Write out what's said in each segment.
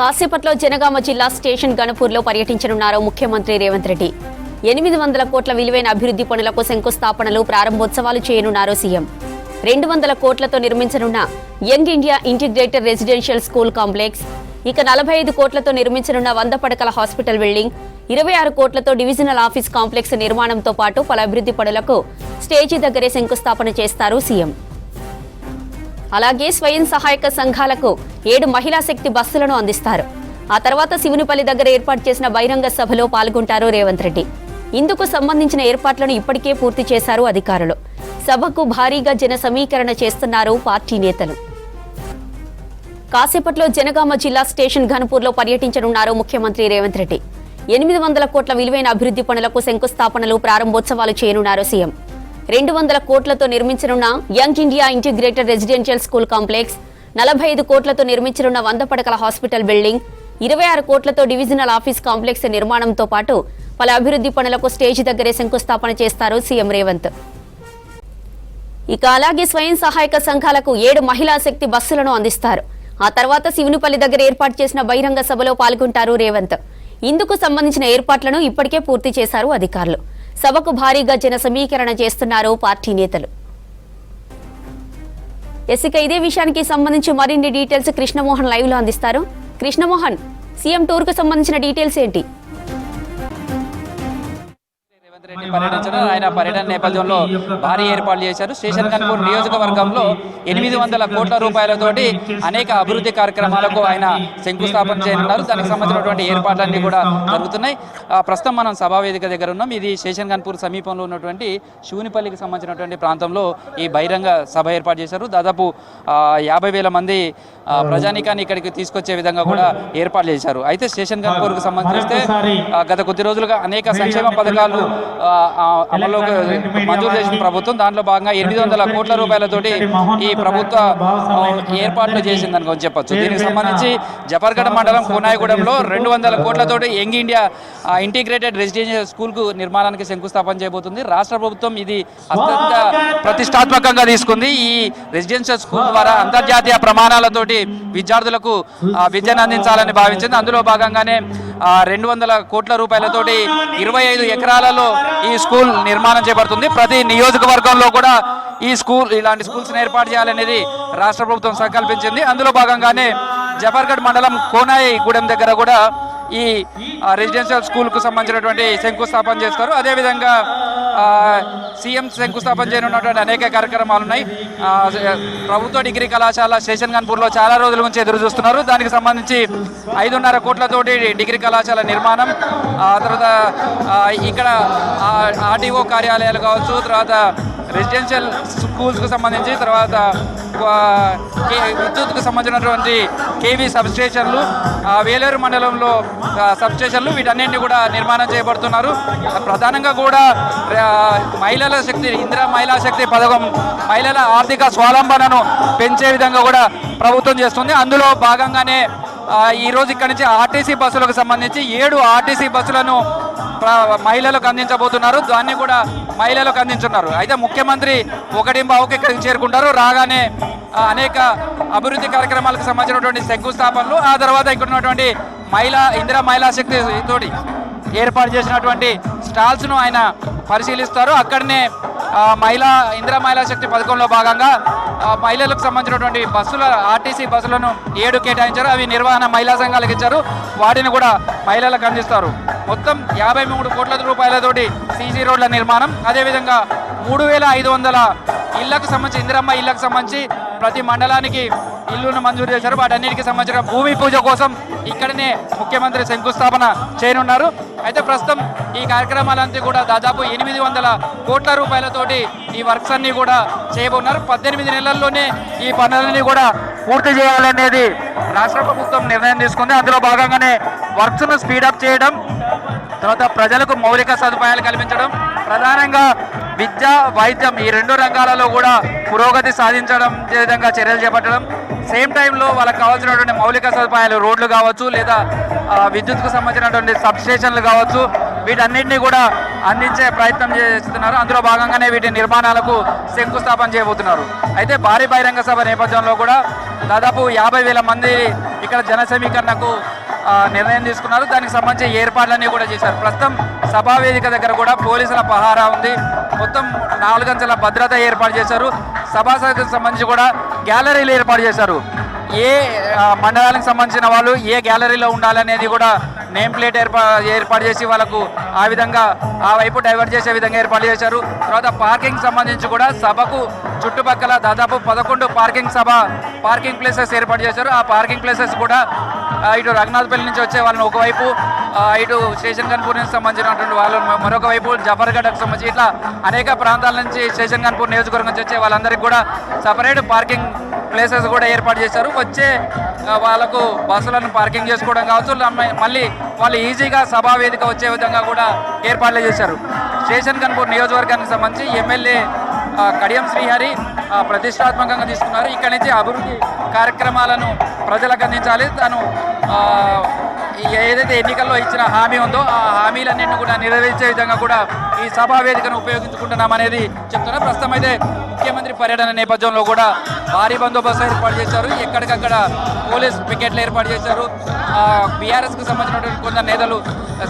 కాసేపట్లో జనగామ జిల్లా స్టేషన్ గణపూర్లో పర్యటించనున్నారు ముఖ్యమంత్రి రేవంత్ రెడ్డి. 800 కోట్ల విలువైన అభివృద్ధి పనులకు శంకుస్థాపనలు, ప్రారంభోత్సవాలు చేయనున్నారు సీఎం. 200 కోట్లతో నిర్మించనున్న Young India Integrated Residential School complex, ఇక 45 కోట్లతో నిర్మించనున్న 100 పడకల హాస్పిటల్ బిల్డింగ్, 26 కోట్లతో డివిజనల్ ఆఫీస్ కాంప్లెక్స్ నిర్మాణంతో పాటు పలు అభివృద్ధి పనులకు స్టేజీ దగ్గరే శంకుస్థాపన చేస్తారు సీఎం. అలాగే స్వయం సహాయక సంఘాలకు 7 మహిళా శక్తి బస్సులను అందిస్తారు. ఆ తర్వాత శివునిపల్లి దగ్గర ఏర్పాటు చేసిన బహిరంగ సభలో పాల్గొంటారు రేవంత్ రెడ్డి. ఇందుకు సంబంధించిన ఏర్పాట్లను ఇప్పటికే పూర్తి చేశారు అధికారులు. సభకు భారీగా జన సమీకరణ చేస్తున్నారు పార్టీ నేతలు. కాసేపట్లో జనగామ జిల్లా స్టేషన్ ఘన్పూర్లో పర్యటించనున్నారు ముఖ్యమంత్రి రేవంత్ రెడ్డి. 800 కోట్ల విలువైన అభివృద్ధి పనులకు శంకుస్థాపనలు, ప్రారంభోత్సవాలు చేయనున్నారు సీఎం. 200 కోట్లతో నిర్మించనున్న Young India Integrated Residential School complex, 45 కోట్లతో నిర్మించనున్న 100 పడకల హాస్పిటల్ బిల్డింగ్, 26 కోట్లతో డివిజనల్ ఆఫీస్ కాంప్లెక్స్ నిర్మాణంతో పాటు పలు అభివృద్ధి పనులకు స్టేజ్ దగ్గరే శంకుస్థాపన చేస్తారు సీఎం రేవంత్. ఇక అలాగే స్వయం సహాయక సంఘాలకు 7 మహిళా శక్తి బస్సులను అందిస్తారు. ఆ తర్వాత శివునిపల్లి దగ్గర ఏర్పాటు చేసిన బహిరంగ సభలో పాల్గొంటారు రేవంత్. ఇందుకు సంబంధించిన ఏర్పాట్లను ఇప్పటికే పూర్తి చేశారు అధికారులు. సభకు భారీగా జన సమీకరణ చేస్తున్నారు పార్టీ నేతలు. ఇక ఇదే విషయానికి సంబంధించి మరిన్ని డీటెయిల్స్ కృష్ణమోహన్ లైవ్ లో అందిస్తారు. కృష్ణమోహన్, సీఎం టూర్ కు సంబంధించిన డీటెయిల్స్ ఏంటి? రెడ్డి పర్యటించడం, ఆయన పర్యటన నేపథ్యంలో భారీ ఏర్పాట్లు చేశారు. స్టేషన్ గన్పూర్ నియోజకవర్గంలో 800 కోట్ల రూపాయలతోటి అనేక అభివృద్ధి కార్యక్రమాలకు ఆయన శంకుస్థాపన చేయనున్నారు. దానికి సంబంధించినటువంటి ఏర్పాట్లన్నీ కూడా జరుగుతున్నాయి. ప్రస్తుతం మనం సభావేదిక దగ్గర ఉన్నాం. ఇది స్టేషన్ గన్పూర్ సమీపంలో ఉన్నటువంటి శివునిపల్లికి సంబంధించినటువంటి ప్రాంతంలో ఈ బహిరంగ సభ ఏర్పాటు చేశారు. దాదాపు 50,000 మంది ప్రజానీకాన్ని ఇక్కడికి తీసుకొచ్చే విధంగా కూడా ఏర్పాటు చేశారు. అయితే స్టేషన్ గన్పూర్కు సంబంధిస్తే గత కొద్ది రోజులుగా అనేక సంక్షేమ పథకాలు అమల్లోకి మంజూరు చేసిన ప్రభుత్వం. దాంట్లో భాగంగా 800 కోట్ల రూపాయలతోటి ఈ ప్రభుత్వ ఏర్పాట్లు చేసిందని కొంచెం చెప్పొచ్చు. దీనికి సంబంధించి జఫర్గఢ్ మండలం కోనాయిగూడెంలో 200 కోట్లతోటి Young India Integrated Residential School కు నిర్మాణానికి శంకుస్థాపన చేయబోతుంది. రాష్ట్ర ప్రభుత్వం ఇది అత్యంత ప్రతిష్టాత్మకంగా తీసుకుంది. ఈ రెసిడెన్షియల్ స్కూల్ ద్వారా అంతర్జాతీయ ప్రమాణాలతోటి విద్యార్థులకు విద్యను అందించాలని భావించింది. అందులో భాగంగానే 200 కోట్ల రూపాయలతోటి 25 ఎకరాలలో ఈ స్కూల్ నిర్మాణం చేపడుతుంది. ప్రతి నియోజకవర్గంలో కూడా ఇలాంటి స్కూల్స్ ఏర్పాటు చేయాలనేది రాష్ట్ర ప్రభుత్వం సంకల్పించింది. అందులో భాగంగానే జఫర్గఢ్ మండలం కోనాయిగూడెం దగ్గర కూడా ఈ రెసిడెన్షియల్ స్కూల్కు సంబంధించినటువంటి శంకుస్థాపన చేస్తారు. అదేవిధంగా సీఎం శంకుస్థాపన చేయనున్నటువంటి అనేక కార్యక్రమాలు ఉన్నాయి. ప్రభుత్వ డిగ్రీ కళాశాల స్టేషన్ గన్పూర్లో చాలా రోజుల నుంచి ఎదురు చూస్తున్నారు. దానికి సంబంధించి 5.5 కోట్లతోటి డిగ్రీ కళాశాల నిర్మాణం, తర్వాత ఇక్కడ ఆర్టీఓ కార్యాలయాలు కావచ్చు, తర్వాత రెసిడెన్షియల్ స్కూల్స్కు సంబంధించి, తర్వాత విద్యుత్కు సంబంధించినటువంటి కేవీ సబ్స్టేషన్లు, వేలేరు మండలంలో సబ్స్టేషన్లు, వీటన్నింటినీ కూడా నిర్మాణం చేయబడుతున్నారు. ప్రధానంగా కూడా మహిళల శక్తి, ఇందిరా మహిళా శక్తి పథకం మహిళల ఆర్థిక స్వావలంబనను పెంచే విధంగా కూడా ప్రభుత్వం చేస్తుంది. అందులో భాగంగానే ఈరోజు ఇక్కడి నుంచి ఆర్టీసీ బస్సులకు సంబంధించి 7 ఆర్టీసీ బస్సులను మహిళలకు అందించబోతున్నారు. దాన్ని కూడా మహిళలకు అందించున్నారు. అయితే ముఖ్యమంత్రి 1:15కి ఇక్కడికి చేరుకుంటారు. రాగానే అనేక అభివృద్ధి కార్యక్రమాలకు సంబంధించినటువంటి శంకుస్థాపనలు, ఆ తర్వాత ఇక్కడ ఉన్నటువంటి ఇందిరా మహిళా శక్తి తోటి ఏర్పాటు చేసినటువంటి స్టాల్స్ను ఆయన పరిశీలిస్తారు. అక్కడనే ఇందిరా మహిళా శక్తి పథకంలో భాగంగా మహిళలకు సంబంధించినటువంటి బస్సుల ఆర్టీసీ బస్సులను 7 కేటాయించారు. అవి నిర్వహణ మహిళా సంఘాలకు ఇచ్చారు. వాటిని కూడా మహిళలకు అందిస్తారు. మొత్తం 53 కోట్ల రూపాయలతోటి సీసీ రోడ్ల నిర్మాణం, అదేవిధంగా 3,500 ఇళ్లకు సంబంధించి, ఇందిరమ్మ ఇళ్లకు సంబంధించి ప్రతి మండలానికి ఇల్లును మంజూరు చేశారు. వాటన్నిటికీ సంబంధించిన భూమి పూజ కోసం ఇక్కడనే ముఖ్యమంత్రి శంకుస్థాపన చేయనున్నారు. అయితే ప్రస్తుతం ఈ కార్యక్రమాలంతా కూడా దాదాపు 800 కోట్ల రూపాయలతోటి ఈ వర్క్స్ అన్ని కూడా చేయబోతున్నారు. 18 నెలల్లోనే ఈ పనులన్నీ కూడా పూర్తి చేయాలనేది రాష్ట్ర ప్రభుత్వం నిర్ణయం తీసుకుంది. అందులో భాగంగానే వర్క్స్ను స్పీడప్ చేయడం, తర్వాత ప్రజలకు మౌలిక సదుపాయాలు కల్పించడం, ప్రధానంగా విద్య, వైద్యం ఈ 2 రంగాలలో కూడా పురోగతి సాధించడం విధంగా చర్యలు చేపట్టడం, సేమ్ టైంలో వాళ్ళకి కావాల్సినటువంటి మౌలిక సదుపాయాలు, రోడ్లు కావచ్చు, లేదా విద్యుత్కు సంబంధించినటువంటి సబ్స్టేషన్లు కావచ్చు, వీటన్నిటిని కూడా అందించే ప్రయత్నం చేస్తున్నారు. అందులో భాగంగానే వీటి నిర్మాణాలకు శంకుస్థాపన చేయబోతున్నారు. అయితే భారీ బహిరంగ సభ నేపథ్యంలో కూడా దాదాపు 50,000 మంది ఇక్కడ జన సమీకరణకు నిర్ణయం తీసుకున్నారు. దానికి సంబంధించి ఏర్పాట్లన్నీ కూడా చేశారు. ప్రస్తుతం సభా వేదిక దగ్గర కూడా పోలీసుల పహారా ఉంది. మొత్తం 4 అంచెల భద్రత ఏర్పాటు చేశారు. సభాసదకు సంబంధించి కూడా గ్యాలరీలు ఏర్పాటు చేశారు. ఏ మండలానికి సంబంధించిన వాళ్ళు ఏ గ్యాలరీలో ఉండాలనేది కూడా నేమ్ ప్లేట్ ఏర్పాటు చేసి వాళ్ళకు ఆ విధంగా ఆ వైపు డైవర్ట్ చేసే విధంగా ఏర్పాటు చేశారు. తర్వాత పార్కింగ్ సంబంధించి కూడా సభకు చుట్టుపక్కల దాదాపు 11 పార్కింగ్ ప్లేసెస్ ఏర్పాటు చేశారు. ఆ పార్కింగ్ ప్లేసెస్ కూడా ఇటు రఘునాథపల్లి నుంచి వచ్చే వాళ్ళని ఒకవైపు, ఇటు స్టేషన్ కన్పూర్ నుంచి సంబంధించినటువంటి వాళ్ళు మరొక వైపు, జఫర్గఢకు సంబంధించి ఇట్లా అనేక ప్రాంతాల నుంచి స్టేషన్ కన్పూర్ నియోజకవర్గం నుంచి వచ్చే వాళ్ళందరికీ కూడా సపరేట్ పార్కింగ్ ప్లేసెస్ కూడా ఏర్పాటు చేశారు. వచ్చే వాళ్ళకు బస్సులను పార్కింగ్ చేసుకోవడం కావచ్చు, మళ్ళీ వాళ్ళు ఈజీగా సభా వేదిక వచ్చే విధంగా కూడా ఏర్పాట్లు చేశారు. స్టేషన్ కన్పూర్ నియోజకవర్గానికి సంబంధించి ఎమ్మెల్యే కడియం శ్రీహరి ప్రతిష్టాత్మకంగా తీసుకున్నారు. ఇక్కడి నుంచి అభివృద్ధి కార్యక్రమాలను ప్రజలకు అందించాలి. తాను ఏదైతే ఎన్నికల్లో ఇచ్చిన హామీ ఉందో ఆ హామీలన్నింటినీ కూడా నెరవేర్చే విధంగా కూడా ఈ సభా వేదికను ఉపయోగించుకుంటున్నామనేది చెప్తున్నారు. ప్రస్తుతం అయితే ముఖ్యమంత్రి పర్యటన నేపథ్యంలో కూడా భారీ బందోబస్తు ఏర్పాటు చేశారు. ఎక్కడికక్కడ పోలీస్ పికెట్లు ఏర్పాటు చేశారు. బీఆర్ఎస్కు సంబంధించినటువంటి కొందరు నేతలు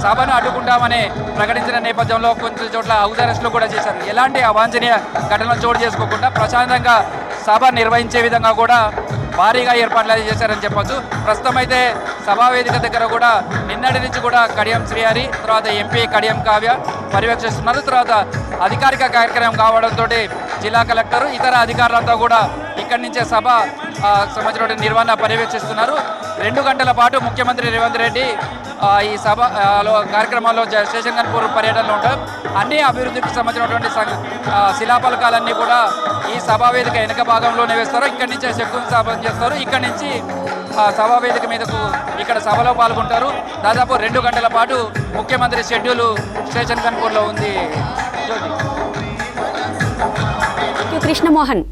సభను అడ్డుకుంటామని ప్రకటించిన నేపథ్యంలో కొంచెం చోట్ల హౌస్ అరెస్టులు కూడా చేశారు. ఎలాంటి అవాంఛనీయ ఘటనలు చోటు చేసుకోకుండా ప్రశాంతంగా సభ నిర్వహించే విధంగా కూడా భారీగా ఏర్పాట్లు చేశారని చెప్పొచ్చు. ప్రస్తుతం అయితే సభా వేదిక దగ్గర కూడా నిన్నటి నుంచి కూడా కడియం శ్రీహరి, తర్వాత ఎంపీ కడియం కావ్య పర్యవేక్షిస్తున్నారు. తర్వాత అధికారిక కార్యక్రమం కావడంతో జిల్లా కలెక్టర్ ఇతర అధికారులంతా కూడా ఇక్కడి నుంచే సభ సంబంధించిన నిర్వహణ పర్యవేక్షిస్తున్నారు. 2 గంటల పాటు ముఖ్యమంత్రి రేవంత్ రెడ్డి ఈ సభలో కార్యక్రమాల్లో స్టేషన్ కన్పూర్ పర్యటనలో ఉంటారు. అన్ని అభివృద్ధికి సంబంధించినటువంటి శిలాఫలకాలన్నీ కూడా ఈ సభా వేదిక వెనుక భాగంలోనే వేస్తారు. ఇక్కడి నుంచే శంకుస్థాపన చేస్తారు. ఇక్కడి నుంచి సభా వేదిక మీదకు ఇక్కడ సభలో పాల్గొంటారు. దాదాపు 2 గంటల పాటు ముఖ్యమంత్రి షెడ్యూల్ స్టేషన్ కన్పూర్లో ఉంది. కృష్ణమోహన్.